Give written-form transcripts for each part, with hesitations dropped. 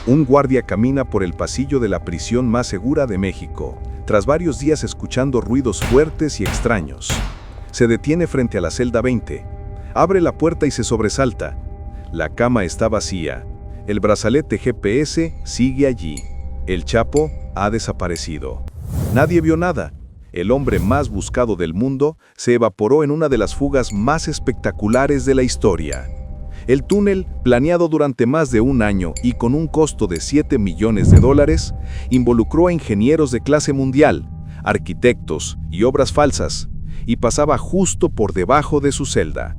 Un guardia camina por el pasillo de la prisión más segura de México, tras varios días escuchando ruidos fuertes y extraños. Se detiene frente a la celda 20, abre la puerta y se sobresalta. La cama está vacía. El brazalete GPS sigue allí. El Chapo ha desaparecido. Nadie vio nada. El hombre más buscado del mundo se evaporó en una de las fugas más espectaculares de la historia. El túnel, planeado durante más de un año y con un costo de $7 millones, involucró a ingenieros de clase mundial, arquitectos y obras falsas, y pasaba justo por debajo de su celda.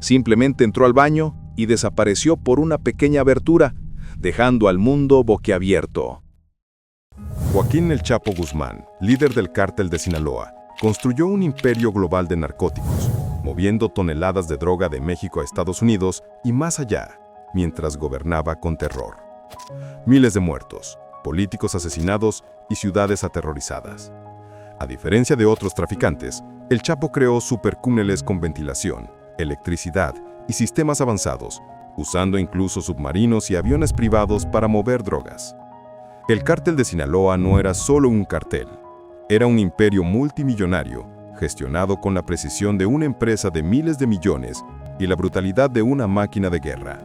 Simplemente entró al baño y desapareció por una pequeña abertura, dejando al mundo boquiabierto. Joaquín El Chapo Guzmán, líder del cártel de Sinaloa, construyó un imperio global de narcóticos, moviendo toneladas de droga de México a Estados Unidos y más allá, mientras gobernaba con terror. Miles de muertos, políticos asesinados y ciudades aterrorizadas. A diferencia de otros traficantes, El Chapo creó supercúneles con ventilación, electricidad y sistemas avanzados, usando incluso submarinos y aviones privados para mover drogas. El cártel de Sinaloa no era solo un cartel, era un imperio multimillonario, gestionado con la precisión de una empresa de miles de millones y la brutalidad de una máquina de guerra.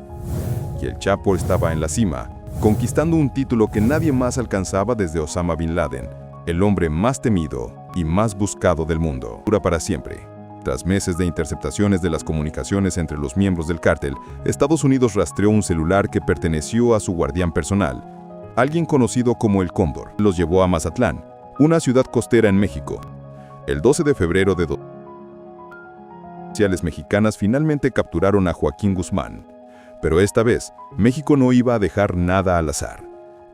Y el Chapo estaba en la cima, conquistando un título que nadie más alcanzaba desde Osama Bin Laden, el hombre más temido y más buscado del mundo. Dura para siempre. Tras meses de interceptaciones de las comunicaciones entre los miembros del cártel, Estados Unidos rastreó un celular que perteneció a su guardián personal, alguien conocido como el Cóndor. Los llevó a Mazatlán, una ciudad costera en México. El 12 de febrero de 2000, oficiales mexicanas finalmente capturaron a Joaquín Guzmán. Pero esta vez, México no iba a dejar nada al azar.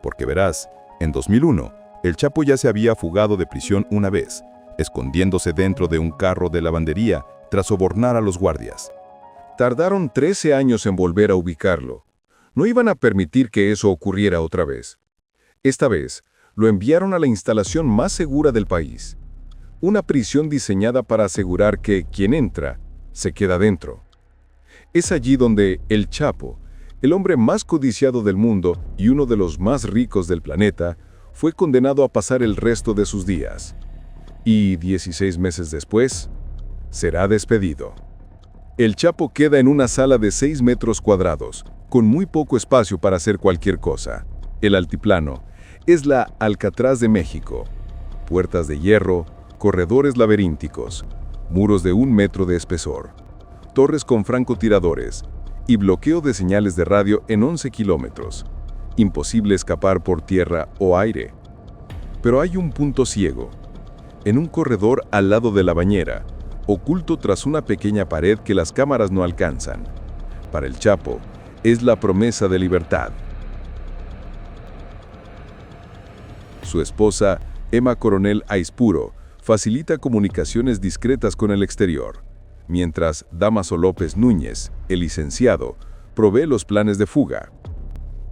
Porque verás, en 2001, el Chapo ya se había fugado de prisión una vez, escondiéndose dentro de un carro de lavandería tras sobornar a los guardias. Tardaron 13 años en volver a ubicarlo. No iban a permitir que eso ocurriera otra vez. Esta vez, lo enviaron a la instalación más segura del país. Una prisión diseñada para asegurar que quien entra, se queda dentro. Es allí donde el Chapo, el hombre más codiciado del mundo y uno de los más ricos del planeta, fue condenado a pasar el resto de sus días. Y 16 meses después, será despedido. El Chapo queda en una sala de 6 metros cuadrados, con muy poco espacio para hacer cualquier cosa. El altiplano es la Alcatraz de México. Puertas de hierro, corredores laberínticos, muros de 1 metro de espesor, torres con francotiradores y bloqueo de señales de radio en 11 kilómetros. Imposible escapar por tierra o aire. Pero hay un punto ciego. En un corredor al lado de la bañera, oculto tras una pequeña pared que las cámaras no alcanzan. Para el Chapo, es la promesa de libertad. Su esposa, Emma Coronel Aispuro, facilita comunicaciones discretas con el exterior, mientras Dámaso López Núñez, el licenciado, provee los planes de fuga.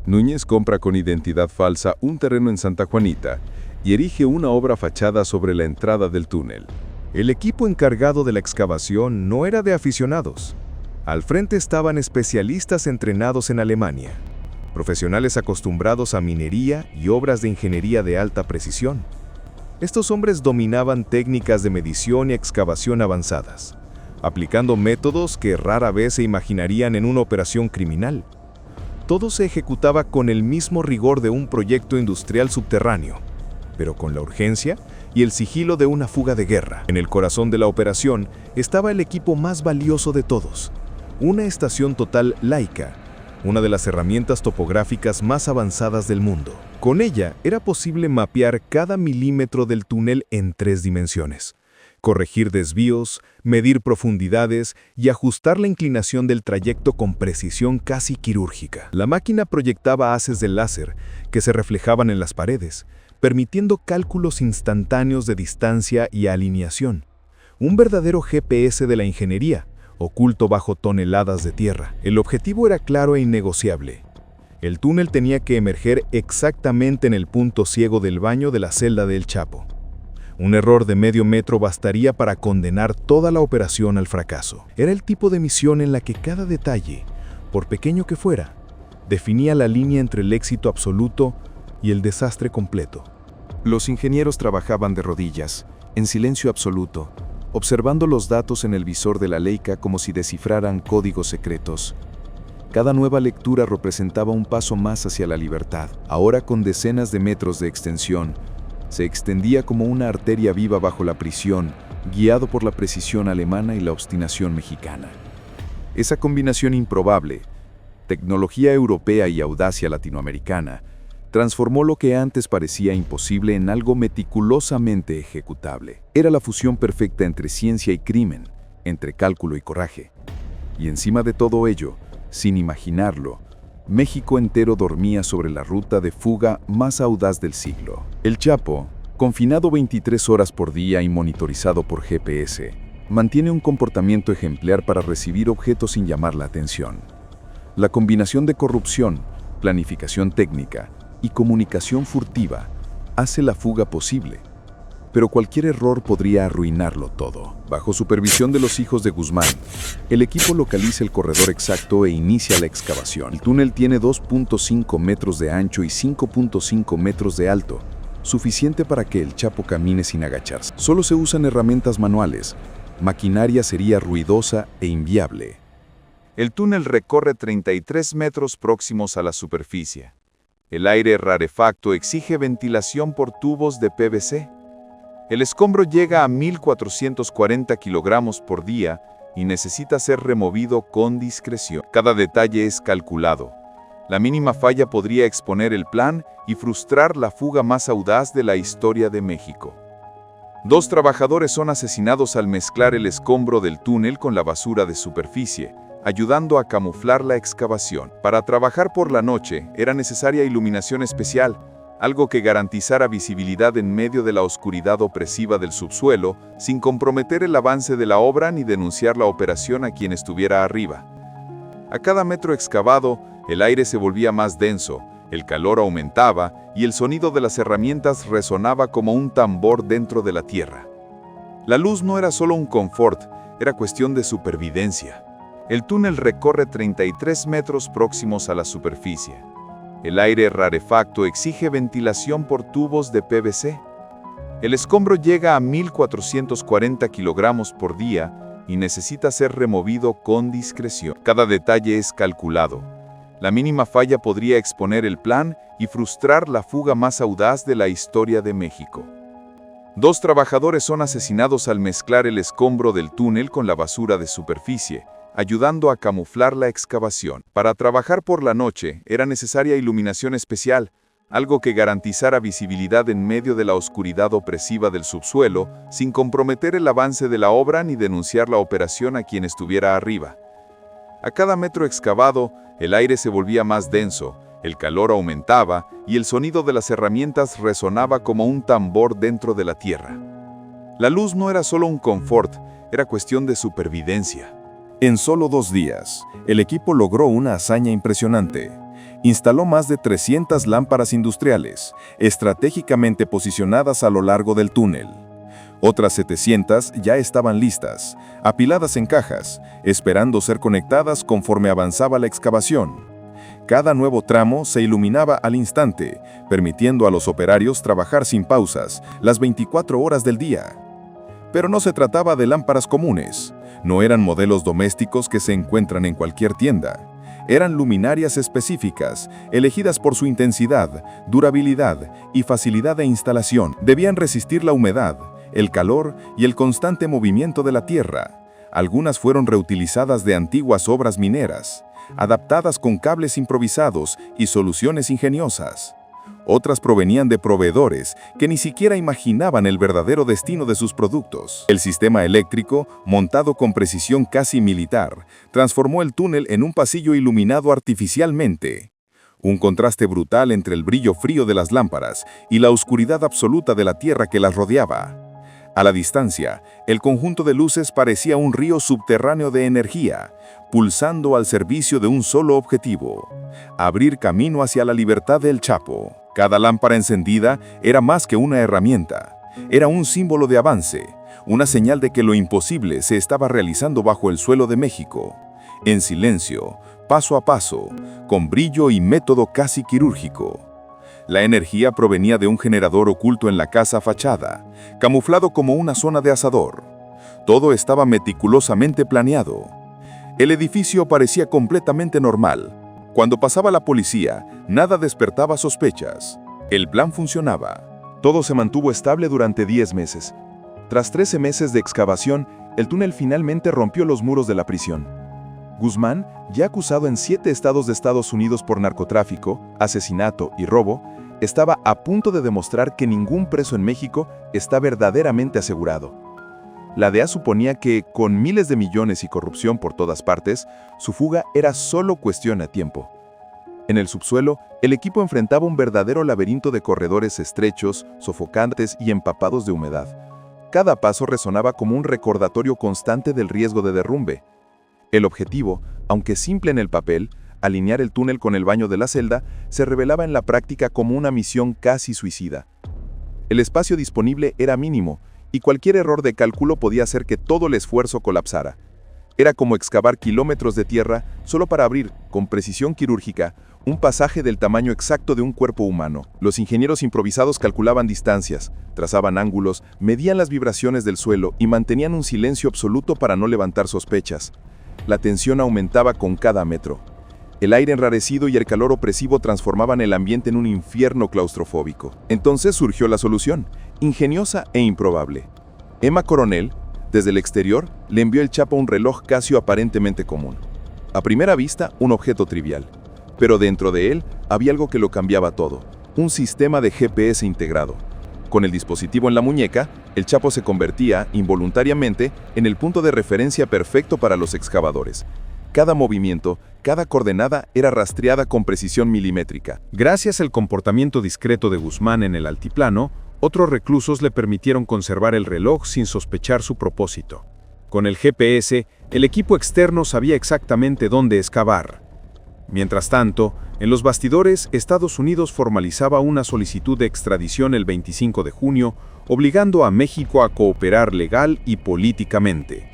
Núñez compra con identidad falsa un terreno en Santa Juanita y erige una obra fachada sobre la entrada del túnel. El equipo encargado de la excavación no era de aficionados. Al frente estaban especialistas entrenados en Alemania, profesionales acostumbrados a minería y obras de ingeniería de alta precisión. Estos hombres dominaban técnicas de medición y excavación avanzadas, aplicando métodos que rara vez se imaginarían en una operación criminal. Todo se ejecutaba con el mismo rigor de un proyecto industrial subterráneo, pero con la urgencia y el sigilo de una fuga de guerra. En el corazón de la operación estaba el equipo más valioso de todos, una estación total Leica, una de las herramientas topográficas más avanzadas del mundo. Con ella era posible mapear cada milímetro del túnel en 3 dimensiones, corregir desvíos, medir profundidades y ajustar la inclinación del trayecto con precisión casi quirúrgica. La máquina proyectaba haces de láser que se reflejaban en las paredes, permitiendo cálculos instantáneos de distancia y alineación. Un verdadero GPS de la ingeniería, oculto bajo toneladas de tierra. El objetivo era claro e innegociable. El túnel tenía que emerger exactamente en el punto ciego del baño de la celda del Chapo. Un error de medio metro bastaría para condenar toda la operación al fracaso. Era el tipo de misión en la que cada detalle, por pequeño que fuera, definía la línea entre el éxito absoluto y el desastre completo. Los ingenieros trabajaban de rodillas, en silencio absoluto, observando los datos en el visor de la Leica como si descifraran códigos secretos. Cada nueva lectura representaba un paso más hacia la libertad, ahora con decenas de metros de extensión. Se extendía como una arteria viva bajo la prisión, guiado por la precisión alemana y la obstinación mexicana. Esa combinación improbable, tecnología europea y audacia latinoamericana, transformó lo que antes parecía imposible en algo meticulosamente ejecutable. Era la fusión perfecta entre ciencia y crimen, entre cálculo y coraje. Y encima de todo ello, sin imaginarlo, México entero dormía sobre la ruta de fuga más audaz del siglo. El Chapo, confinado 23 horas por día y monitorizado por GPS, mantiene un comportamiento ejemplar para recibir objetos sin llamar la atención. La combinación de corrupción, planificación técnica y comunicación furtiva hace la fuga posible, pero cualquier error podría arruinarlo todo. Bajo supervisión de los hijos de Guzmán, el equipo localiza el corredor exacto e inicia la excavación. El túnel tiene 2.5 metros de ancho y 5.5 metros de alto, suficiente para que el Chapo camine sin agacharse. Solo se usan herramientas manuales. Maquinaria sería ruidosa e inviable. El túnel recorre 33 metros próximos a la superficie. El aire rarefacto exige ventilación por tubos de PVC. El escombro llega a 1.440 kilogramos por día y necesita ser removido con discreción. Cada detalle es calculado. La mínima falla podría exponer el plan y frustrar la fuga más audaz de la historia de México. 2 trabajadores son asesinados al mezclar el escombro del túnel con la basura de superficie, ayudando a camuflar la excavación. Para trabajar por la noche era necesaria iluminación especial, algo que garantizara visibilidad en medio de la oscuridad opresiva del subsuelo, sin comprometer el avance de la obra ni denunciar la operación a quien estuviera arriba. A cada metro excavado, el aire se volvía más denso, el calor aumentaba y el sonido de las herramientas resonaba como un tambor dentro de la tierra. La luz no era solo un confort, era cuestión de supervivencia. El túnel recorre 33 metros próximos a la superficie. El aire rarefacto exige ventilación por tubos de PVC. El escombro llega a 1.440 kilogramos por día y necesita ser removido con discreción. Cada detalle es calculado. La mínima falla podría exponer el plan y frustrar la fuga más audaz de la historia de México. 2 trabajadores son asesinados al mezclar el escombro del túnel con la basura de superficie, ayudando a camuflar la excavación. Para trabajar por la noche era necesaria iluminación especial, algo que garantizara visibilidad en medio de la oscuridad opresiva del subsuelo, sin comprometer el avance de la obra ni denunciar la operación a quien estuviera arriba. A cada metro excavado, el aire se volvía más denso, el calor aumentaba y el sonido de las herramientas resonaba como un tambor dentro de la tierra. La luz no era solo un confort, era cuestión de supervivencia. En solo 2 días, el equipo logró una hazaña impresionante. Instaló más de 300 lámparas industriales, estratégicamente posicionadas a lo largo del túnel. Otras 700 ya estaban listas, apiladas en cajas, esperando ser conectadas conforme avanzaba la excavación. Cada nuevo tramo se iluminaba al instante, permitiendo a los operarios trabajar sin pausas, las 24 horas del día. Pero no se trataba de lámparas comunes. No eran modelos domésticos que se encuentran en cualquier tienda. Eran luminarias específicas, elegidas por su intensidad, durabilidad y facilidad de instalación. Debían resistir la humedad, el calor y el constante movimiento de la tierra. Algunas fueron reutilizadas de antiguas obras mineras, adaptadas con cables improvisados y soluciones ingeniosas. Otras provenían de proveedores que ni siquiera imaginaban el verdadero destino de sus productos. El sistema eléctrico, montado con precisión casi militar, transformó el túnel en un pasillo iluminado artificialmente. Un contraste brutal entre el brillo frío de las lámparas y la oscuridad absoluta de la tierra que las rodeaba. A la distancia, el conjunto de luces parecía un río subterráneo de energía, pulsando al servicio de un solo objetivo: abrir camino hacia la libertad del Chapo. Cada lámpara encendida era más que una herramienta, era un símbolo de avance, una señal de que lo imposible se estaba realizando bajo el suelo de México. En silencio, paso a paso, con brillo y método casi quirúrgico. La energía provenía de un generador oculto en la casa fachada, camuflado como una zona de asador. Todo estaba meticulosamente planeado. El edificio parecía completamente normal. Cuando pasaba la policía, nada despertaba sospechas. El plan funcionaba. Todo se mantuvo estable durante 10 meses. Tras 13 meses de excavación, el túnel finalmente rompió los muros de la prisión. Guzmán, ya acusado en 7 estados de Estados Unidos por narcotráfico, asesinato y robo, estaba a punto de demostrar que ningún preso en México está verdaderamente asegurado. La DEA suponía que, con miles de millones y corrupción por todas partes, su fuga era solo cuestión de tiempo. En el subsuelo, el equipo enfrentaba un verdadero laberinto de corredores estrechos, sofocantes y empapados de humedad. Cada paso resonaba como un recordatorio constante del riesgo de derrumbe. El objetivo, aunque simple en el papel, alinear el túnel con el baño de la celda, se revelaba en la práctica como una misión casi suicida. El espacio disponible era mínimo, y cualquier error de cálculo podía hacer que todo el esfuerzo colapsara. Era como excavar kilómetros de tierra solo para abrir, con precisión quirúrgica, un pasaje del tamaño exacto de un cuerpo humano. Los ingenieros improvisados calculaban distancias, trazaban ángulos, medían las vibraciones del suelo y mantenían un silencio absoluto para no levantar sospechas. La tensión aumentaba con cada metro. El aire enrarecido y el calor opresivo transformaban el ambiente en un infierno claustrofóbico. Entonces surgió la solución, ingeniosa e improbable. Emma Coronel, desde el exterior, le envió el Chapo un reloj Casio aparentemente común. A primera vista, un objeto trivial. Pero dentro de él había algo que lo cambiaba todo, un sistema de GPS integrado. Con el dispositivo en la muñeca, el Chapo se convertía, involuntariamente, en el punto de referencia perfecto para los excavadores. Cada movimiento, cada coordenada era rastreada con precisión milimétrica. Gracias al comportamiento discreto de Guzmán en el altiplano, otros reclusos le permitieron conservar el reloj sin sospechar su propósito. Con el GPS, el equipo externo sabía exactamente dónde excavar. Mientras tanto, en los bastidores, Estados Unidos formalizaba una solicitud de extradición el 25 de junio, obligando a México a cooperar legal y políticamente.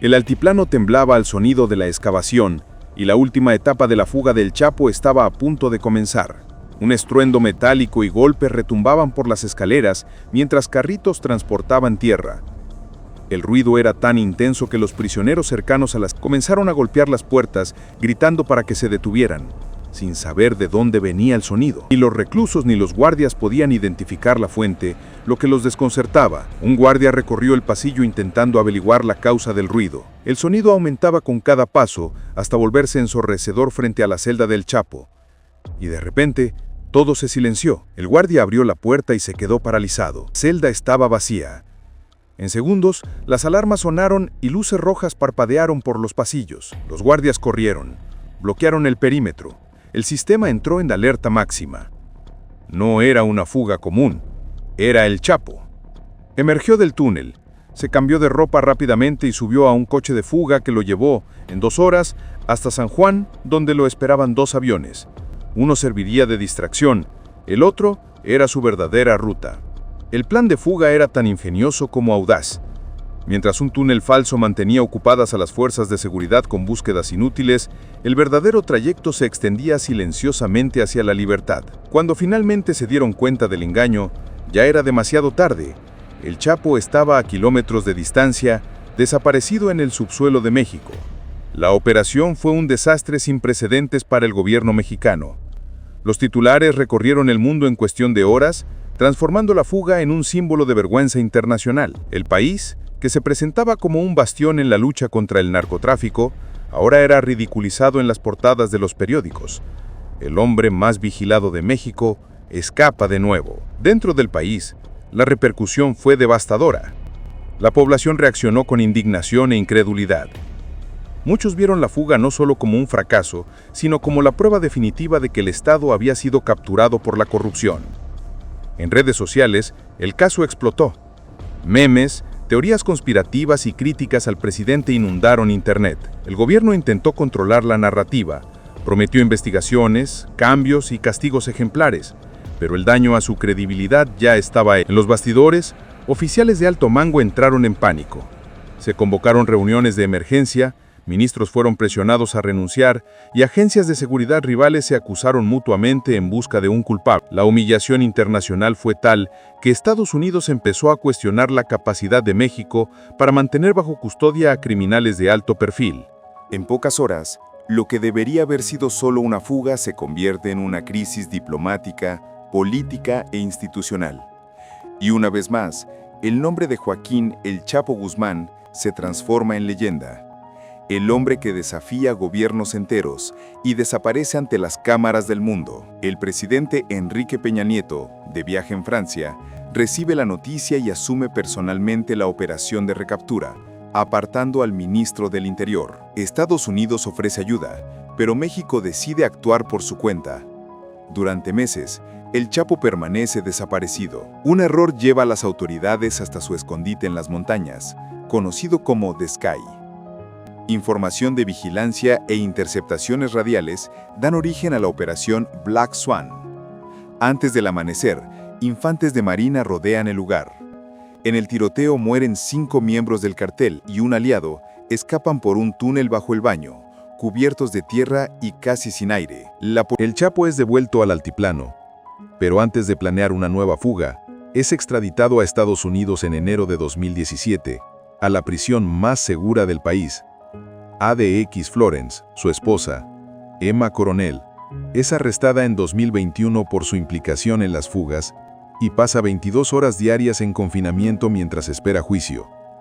El altiplano temblaba al sonido de la excavación, y la última etapa de la fuga del Chapo estaba a punto de comenzar. Un estruendo metálico y golpes retumbaban por las escaleras mientras carritos transportaban tierra. El ruido era tan intenso que los prisioneros cercanos a las comenzaron a golpear las puertas, gritando para que se detuvieran, sin saber de dónde venía el sonido. Ni los reclusos ni los guardias podían identificar la fuente, lo que los desconcertaba. Un guardia recorrió el pasillo intentando averiguar la causa del ruido. El sonido aumentaba con cada paso hasta volverse ensordecedor frente a la celda del Chapo. Y de repente, todo se silenció. El guardia abrió la puerta y se quedó paralizado. La celda estaba vacía. En segundos, las alarmas sonaron y luces rojas parpadearon por los pasillos. Los guardias corrieron, bloquearon el perímetro. El sistema entró en alerta máxima. No era una fuga común, era el Chapo. Emergió del túnel, se cambió de ropa rápidamente y subió a un coche de fuga que lo llevó, en 2 horas, hasta San Juan, donde lo esperaban 2 aviones. Uno serviría de distracción, el otro era su verdadera ruta. El plan de fuga era tan ingenioso como audaz. Mientras un túnel falso mantenía ocupadas a las fuerzas de seguridad con búsquedas inútiles, el verdadero trayecto se extendía silenciosamente hacia la libertad. Cuando finalmente se dieron cuenta del engaño, ya era demasiado tarde. El Chapo estaba a kilómetros de distancia, desaparecido en el subsuelo de México. La operación fue un desastre sin precedentes para el gobierno mexicano. Los titulares recorrieron el mundo en cuestión de horas, transformando la fuga en un símbolo de vergüenza internacional. El país, que se presentaba como un bastión en la lucha contra el narcotráfico, ahora era ridiculizado en las portadas de los periódicos. El hombre más vigilado de México escapa de nuevo. Dentro del país, la repercusión fue devastadora. La población reaccionó con indignación e incredulidad. Muchos vieron la fuga no solo como un fracaso, sino como la prueba definitiva de que el Estado había sido capturado por la corrupción. En redes sociales, el caso explotó. Memes, teorías conspirativas y críticas al presidente inundaron Internet. El gobierno intentó controlar la narrativa, prometió investigaciones, cambios y castigos ejemplares, pero el daño a su credibilidad ya estaba hecho. En los bastidores, oficiales de alto mango entraron en pánico. Se convocaron reuniones de emergencia, Ministros fueron presionados a renunciar y agencias de seguridad rivales se acusaron mutuamente en busca de un culpable. La humillación internacional fue tal que Estados Unidos empezó a cuestionar la capacidad de México para mantener bajo custodia a criminales de alto perfil. En pocas horas, lo que debería haber sido solo una fuga se convierte en una crisis diplomática, política e institucional. Y una vez más, el nombre de Joaquín El Chapo Guzmán se transforma en leyenda. El hombre que desafía gobiernos enteros y desaparece ante las cámaras del mundo. El presidente Enrique Peña Nieto, de viaje en Francia, recibe la noticia y asume personalmente la operación de recaptura, apartando al ministro del Interior. Estados Unidos ofrece ayuda, pero México decide actuar por su cuenta. Durante meses, el Chapo permanece desaparecido. Un error lleva a las autoridades hasta su escondite en las montañas, conocido como The Sky. Información de vigilancia e interceptaciones radiales dan origen a la operación Black Swan. Antes del amanecer, infantes de marina rodean el lugar. En el tiroteo mueren 5 miembros del cartel y un aliado escapan por un túnel bajo el baño, cubiertos de tierra y casi sin aire. El Chapo es devuelto al altiplano, pero antes de planear una nueva fuga, es extraditado a Estados Unidos en enero de 2017, a la prisión más segura del país. ADX Florence, su esposa, Emma Coronel, es arrestada en 2021 por su implicación en las fugas y pasa 22 horas diarias en confinamiento mientras espera juicio.